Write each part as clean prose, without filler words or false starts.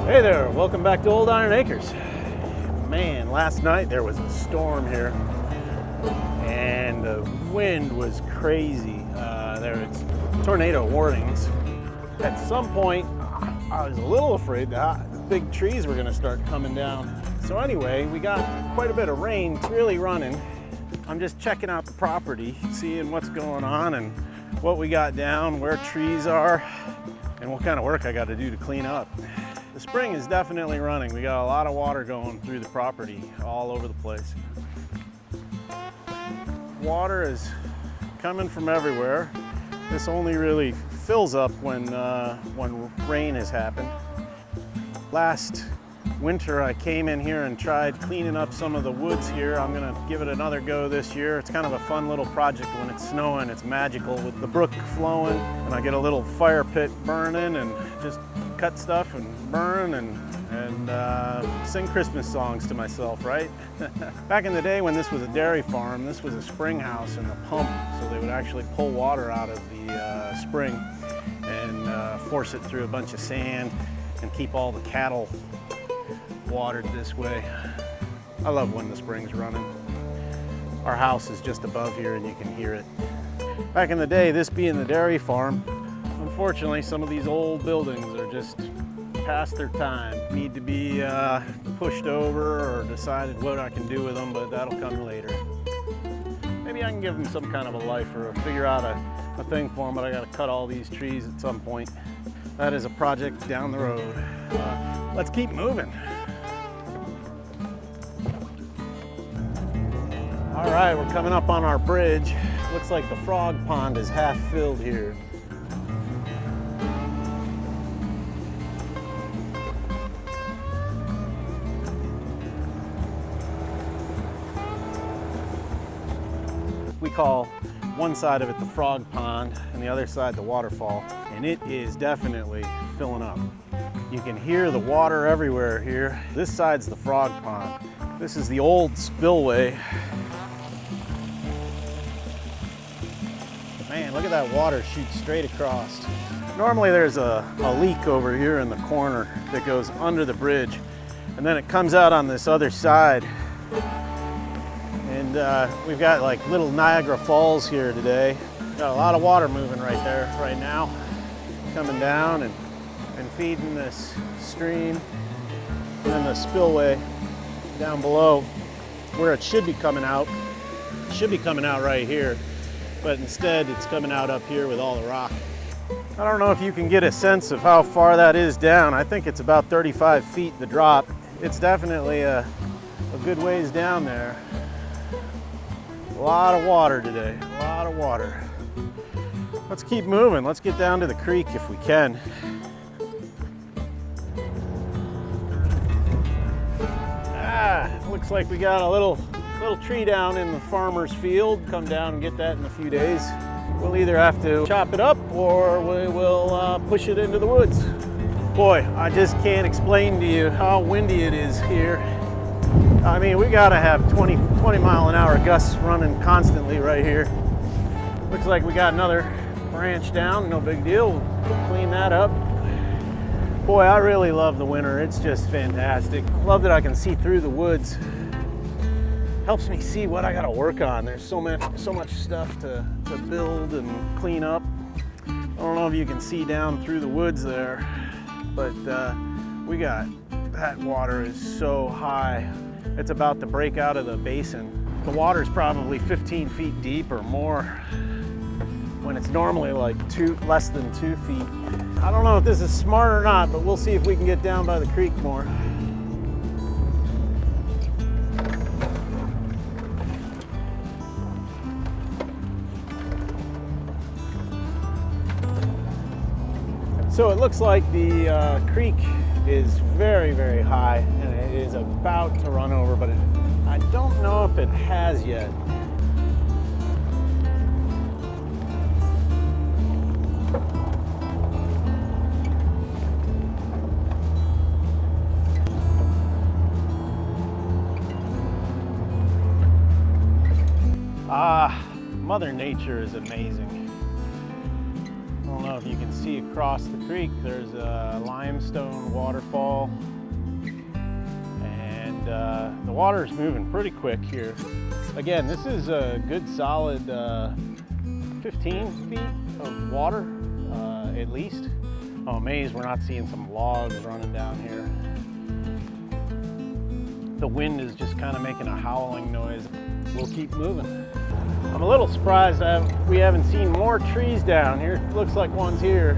Hey there, welcome back to Old Iron Acres. Man, last night there was a storm here and the wind was crazy. There was tornado warnings. At some point, I was a little afraid that the big trees were gonna start coming down. So anyway, we got quite a bit of rain. It's really running. I'm just checking out the property, seeing what's going on and what we got down, where trees are, and what kind of work I got to do to clean up. The spring is definitely running. We got a lot of water going through the property all over the place. Water is coming from everywhere. This only really fills up when rain has happened. Last winter I came in here and tried cleaning up some of the woods here. I'm gonna give it another go this year. It's kind of a fun little project when it's snowing. It's magical with the brook flowing and I get a little fire pit burning and just cut stuff and burn and sing Christmas songs to myself, right? Back in the day when this was a dairy farm, this was a spring house and a pump, so they would actually pull water out of the spring and force it through a bunch of sand and keep all the cattle watered this way. I love when the spring's running. Our house is just above here and you can hear it. Back in the day, this being the dairy farm, unfortunately some of these old buildings are just past their time, need to be pushed over or decided what I can do with them, but that'll come later. Maybe I can give them some kind of a life or figure out a thing for them, but I gotta cut all these trees at some point. That is a project down the road. Let's keep moving. All right, we're coming up on our bridge. Looks like the frog pond is half filled here. We call one side of it the frog pond and the other side the waterfall, and it is definitely filling up. You can hear the water everywhere here. This side's the frog pond. This is the old spillway. Man, look at that water shoot straight across. Normally there's a leak over here in the corner that goes under the bridge, and then it comes out on this other side. And we've got like little Niagara Falls here today. Got a lot of water moving right there, right now. Coming down and feeding this stream. And then the spillway down below where it should be coming out. It should be coming out right here. But instead it's coming out up here with all the rock. I don't know if you can get a sense of how far that is down. I think it's about 35 feet the drop. It's definitely a good ways down there. A lot of water today, a lot of water. Let's keep moving. Let's get down to the creek if we can. Looks like we got a little tree down in the farmer's field. Come down and get that in a few days. We'll either have to chop it up or we will push it into the woods. Boy, I just can't explain to you how windy it is here. I mean, we gotta have 20 mile an hour gusts running constantly right here. Looks like we got another branch down, no big deal. We'll clean that up. Boy, I really love the winter. It's just fantastic. Love that I can see through the woods. Helps me see what I gotta work on. There's so much stuff to build and clean up. I don't know if you can see down through the woods there, but we got, that water is so high. It's about to break out of the basin. The water's probably 15 feet deep or more when it's normally like less than 2 feet. I don't know if this is smart or not, but we'll see if we can get down by the creek more. So it looks like the creek is very, very high and it is about to run over, but I don't know if it has yet. Mother Nature is amazing. I don't know if you can can see across the creek, there's a limestone waterfall. And the water is moving pretty quick here. Again, this is a good solid 15 feet of water, at least. I'm amazed we're not seeing some logs running down here. The wind is just kind of making a howling noise. We'll keep moving. I'm a little surprised we haven't seen more trees down here. Looks like one's here.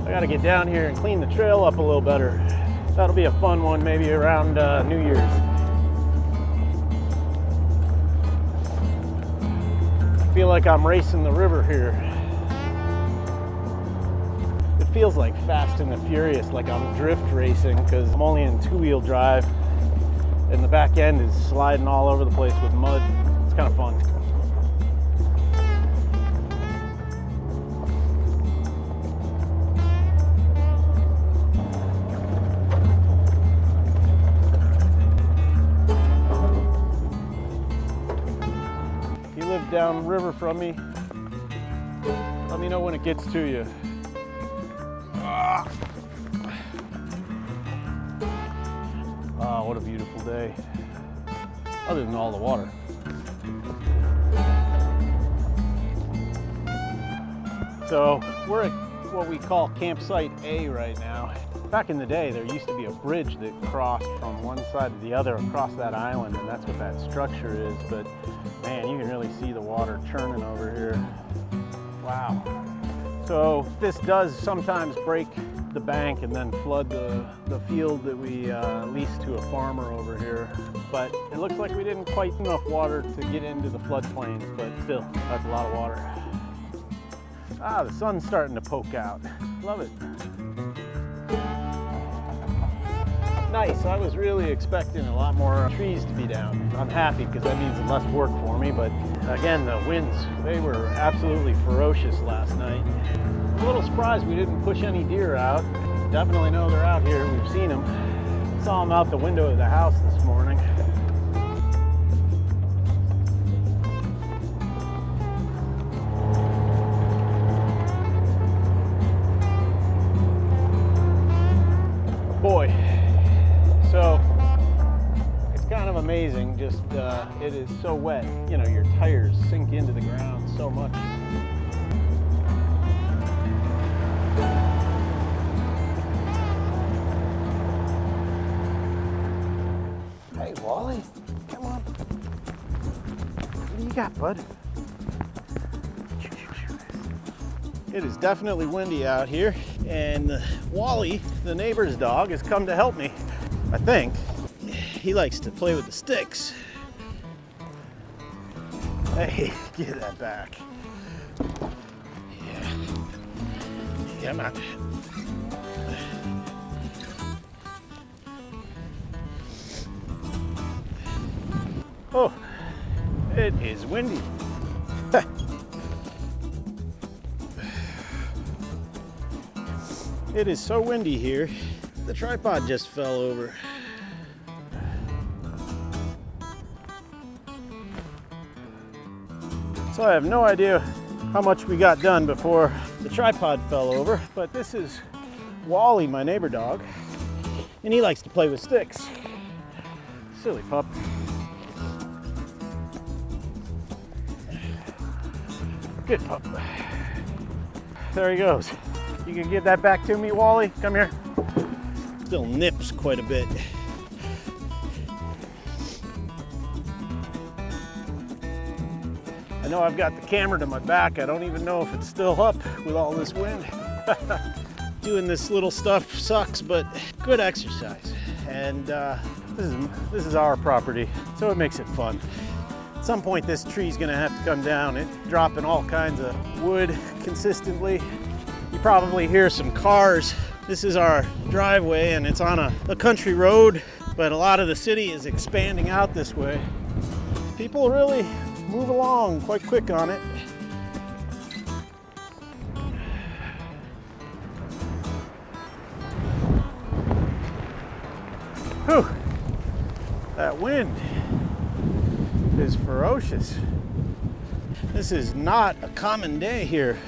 I gotta get down here and clean the trail up a little better. That'll be a fun one, maybe around New Year's. I feel like I'm racing the river here. It feels like Fast and the Furious, like I'm drift racing, because I'm only in two-wheel drive and the back end is sliding all over the place with mud. It's kind of fun. Downriver from me. Let me know when it gets to you. Oh, what a beautiful day. Other than all the water. So we're at what we call campsite A right now. Back in the day, there used to be a bridge that crossed from one side to the other across that island, and that's what that structure is. But man, you can really see the water churning over here. Wow. So this does sometimes break the bank and then flood the field that we leased to a farmer over here. But it looks like we didn't quite enough water to get into the floodplains, but still, that's a lot of water. Ah, the sun's starting to poke out. Love it. Nice. I was really expecting a lot more trees to be down. I'm happy because that means less work for me, but again, the winds, they were absolutely ferocious last night. I'm a little surprised we didn't push any deer out. Definitely know they're out here. We've seen them. Saw them out the window of the house this morning. Boy. So it's kind of amazing, just it is so wet. You know, your tires sink into the ground so much. Hey, Wally, come on. What do you got, bud? It is definitely windy out here, and Wally, the neighbor's dog, has come to help me. I think he likes to play with the sticks. Hey, get that back. Yeah. Come on. Oh, it is windy. It is so windy here. The tripod just fell over. So I have no idea how much we got done before the tripod fell over, but this is Wally, my neighbor dog, and he likes to play with sticks. Silly pup. Good pup. There he goes. You can give that back to me, Wally? Come here. Still nips quite a bit. I know I've got the camera to my back. I don't even know if it's still up with all this wind. Doing this little stuff sucks, but good exercise. And this is our property, so it makes it fun. At some point, this tree's gonna have to come down. It's dropping all kinds of wood consistently. You probably hear some cars. This is our driveway, and it's on a country road, but a lot of the city is expanding out this way. People really move along quite quick on it. That wind is ferocious. This is not a common day here.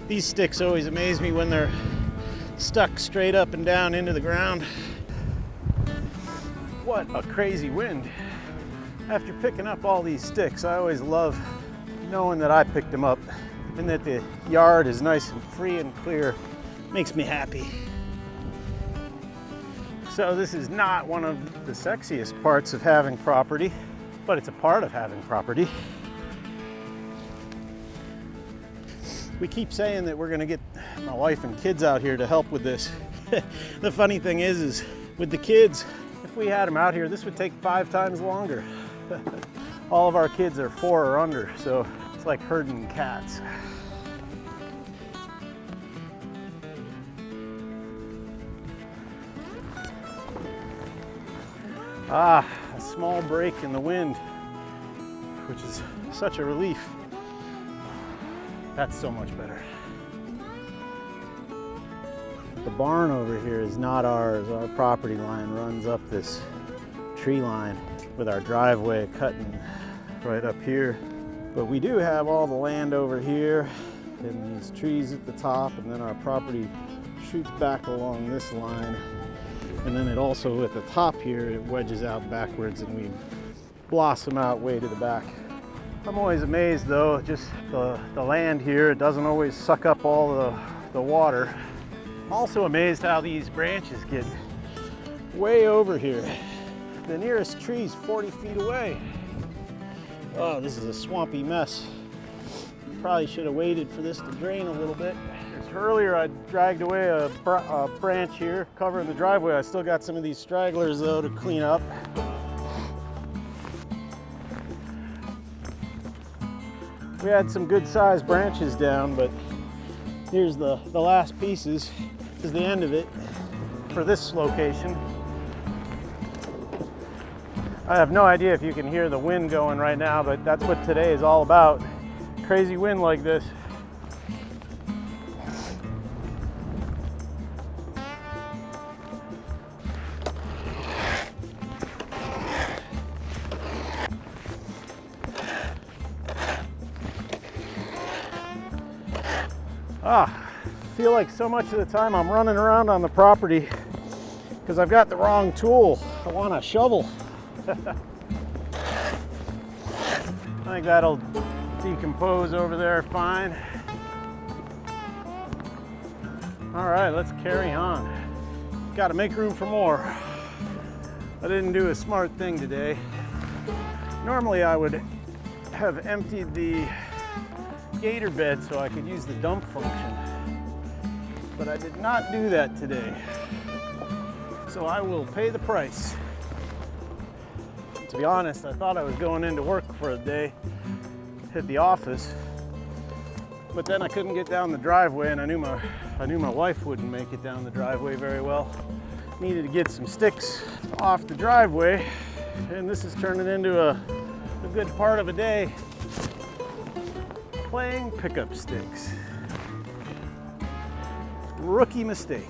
These sticks always amaze me when they're stuck straight up and down into the ground. What a crazy wind. After picking up all these sticks, I always love knowing that I picked them up and that the yard is nice and free and clear. Makes me happy. So this is not one of the sexiest parts of having property, but it's a part of having property. We keep saying that we're gonna get my wife and kids out here to help with this. The funny thing is with the kids, if we had them out here, this would take 5 times longer. All of our kids are 4 or under, so it's like herding cats. A small break in the wind, which is such a relief. That's so much better. The barn over here is not ours. Our property line runs up this tree line with our driveway cutting right up here. But we do have all the land over here and these trees at the top, and then our property shoots back along this line. And then it also, at the top here, it wedges out backwards and we blossom out way to the back. I'm always amazed though, just the land here, it doesn't always suck up all the water. Also amazed how these branches get way over here. The nearest tree's 40 feet away. Oh, this is a swampy mess. Probably should have waited for this to drain a little bit. Earlier I dragged away a branch here covering the driveway. I still got some of these stragglers though to clean up. We had some good sized branches down, but here's the last pieces. This is the end of it for this location. I have no idea if you can hear the wind going right now, but that's what today is all about. Crazy wind like this. I feel like so much of the time I'm running around on the property because I've got the wrong tool. I want a shovel. I think that'll decompose over there fine. All right, let's carry on. Got to make room for more. I didn't do a smart thing today. Normally I would have emptied the gator bed so I could use the dump function, but I did not do that today, so I will pay the price. To be honest, I thought I was going into work for a day, hit the office, but then I couldn't get down the driveway, and I knew my wife wouldn't make it down the driveway very well. Needed to get some sticks off the driveway, and this is turning into a good part of a day. Playing pickup sticks. Rookie mistake.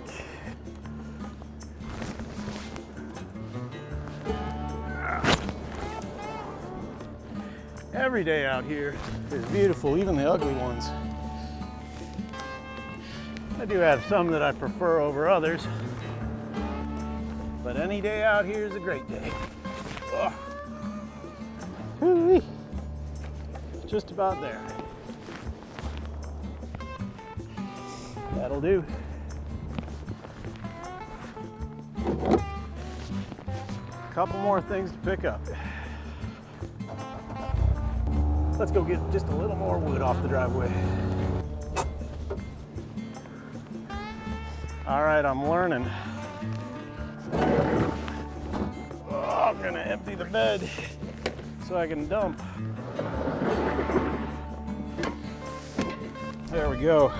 Every day out here is beautiful, even the ugly ones. I do have some that I prefer over others, but any day out here is a great day. Oh. Just about there. That'll do. Couple more things to pick up. Let's go get just a little more wood off the driveway. All right, I'm learning. Oh, I'm gonna empty the bed so I can dump. There we go.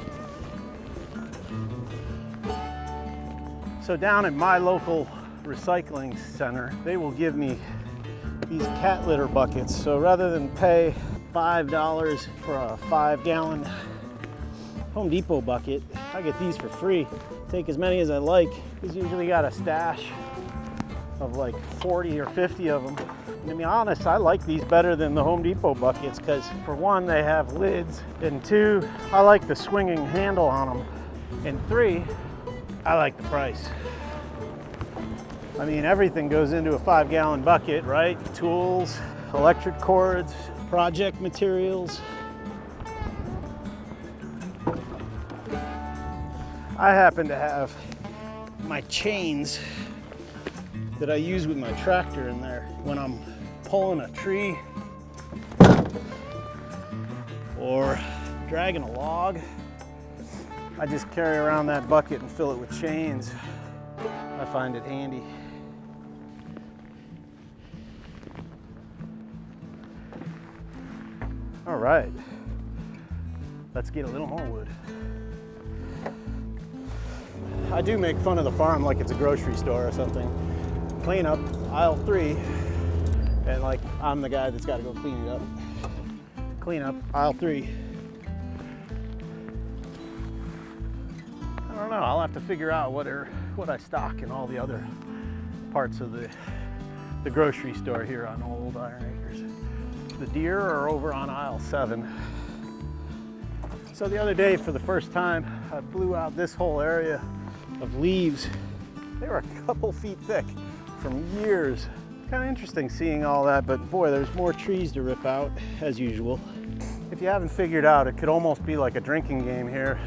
So down at my local recycling center, they will give me these cat litter buckets. So rather than pay $5 for a 5-gallon Home Depot bucket, I get these for free. Take as many as I like. He's usually got a stash of like 40 or 50 of them. And to be honest, I like these better than the Home Depot buckets because for one, they have lids, and two, I like the swinging handle on them, and three, I like the price. I mean, everything goes into a 5-gallon bucket, right? Tools, electric cords, project materials. I happen to have my chains that I use with my tractor in there when I'm pulling a tree or dragging a log. I just carry around that bucket and fill it with chains. I find it handy. All right, let's get a little more wood. I do make fun of the farm like it's a grocery store or something. Clean up aisle 3, and like I'm the guy that's got to go clean it up. Clean up aisle 3. I don't know, I'll have to figure out what I stock in all the other parts of the grocery store here on Old Iron Acres. The deer are over on aisle 7. So the other day, for the first time, I blew out this whole area of leaves. They were a couple feet thick from years. Kind of interesting seeing all that, but boy, there's more trees to rip out as usual. If you haven't figured out, it could almost be like a drinking game here.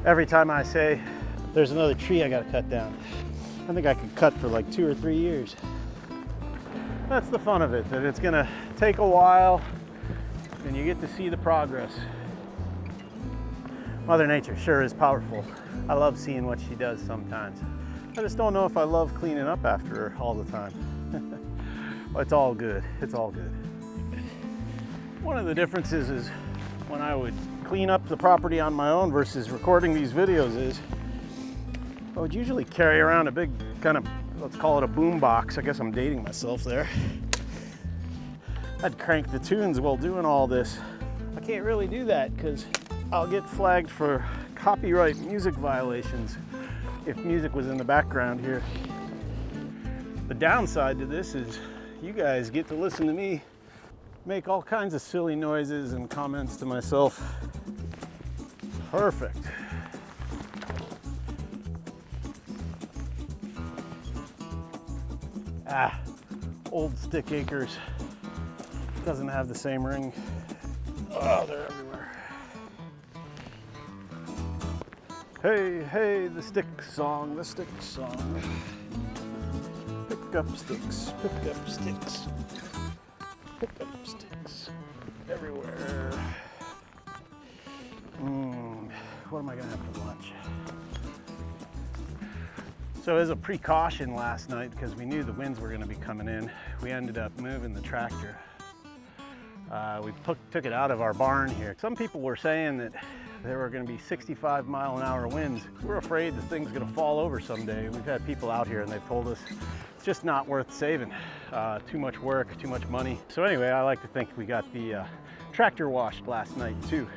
Every time I say, there's another tree I gotta cut down. I think I could cut for like 2 or 3 years. That's the fun of it, that it's gonna take a while and you get to see the progress. Mother Nature sure is powerful. I love seeing what she does sometimes. I just don't know if I love cleaning up after her all the time. Well, it's all good, it's all good. One of the differences is when I would clean up the property on my own versus recording these videos is I would usually carry around a big kind of, let's call it a boom box. I guess I'm dating myself there. I'd crank the tunes while doing all this. I can't really do that because I'll get flagged for copyright music violations if music was in the background here. The downside to this is you guys get to listen to me make all kinds of silly noises and comments to myself. Perfect. Old stick acres. Doesn't have the same ring. Oh, they're everywhere. Hey, hey, the stick song, the stick song. Pick up sticks, pick up sticks. Pick up sticks everywhere. What am I gonna have for lunch? So as a precaution last night, because we knew the winds were gonna be coming in, we ended up moving the tractor. We took it out of our barn here. Some people were saying that there were gonna be 65-mile-an-hour winds. We're afraid the thing's gonna fall over someday. We've had people out here and they've told us it's just not worth saving. Too much work, too much money. So anyway, I like to think we got the tractor washed last night too.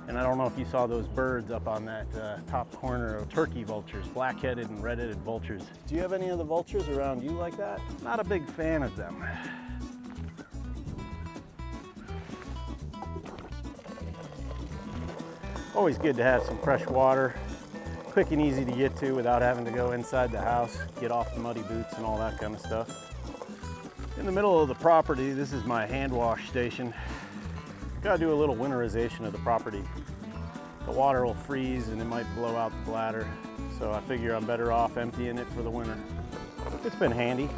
And I don't know if you saw those birds up on that top corner of turkey vultures, black-headed and red-headed vultures. Do you have any of the vultures around you like that? Not a big fan of them. Always good to have some fresh water, quick and easy to get to without having to go inside the house, get off the muddy boots and all that kind of stuff. In the middle of the property, this is my hand wash station. Gotta do a little winterization of the property. The water will freeze and it might blow out the bladder, so I figure I'm better off emptying it for the winter. It's been handy.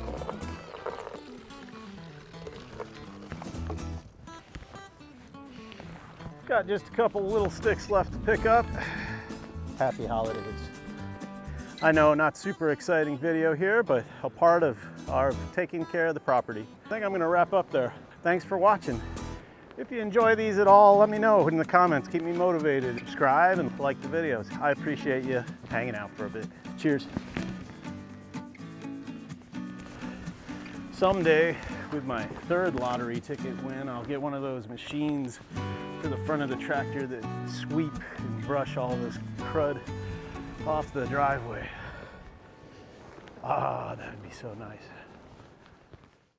Got just a couple little sticks left to pick up. Happy holidays. I know, not super exciting video here, but a part of our taking care of the property. I think I'm gonna wrap up there. Thanks for watching. If you enjoy these at all, let me know in the comments. Keep me motivated. Subscribe and like the videos. I appreciate you hanging out for a bit. Cheers. Someday, with my third lottery ticket win, I'll get one of those machines to the front of the tractor that sweep and brush all this crud off the driveway. Ah, that'd be so nice.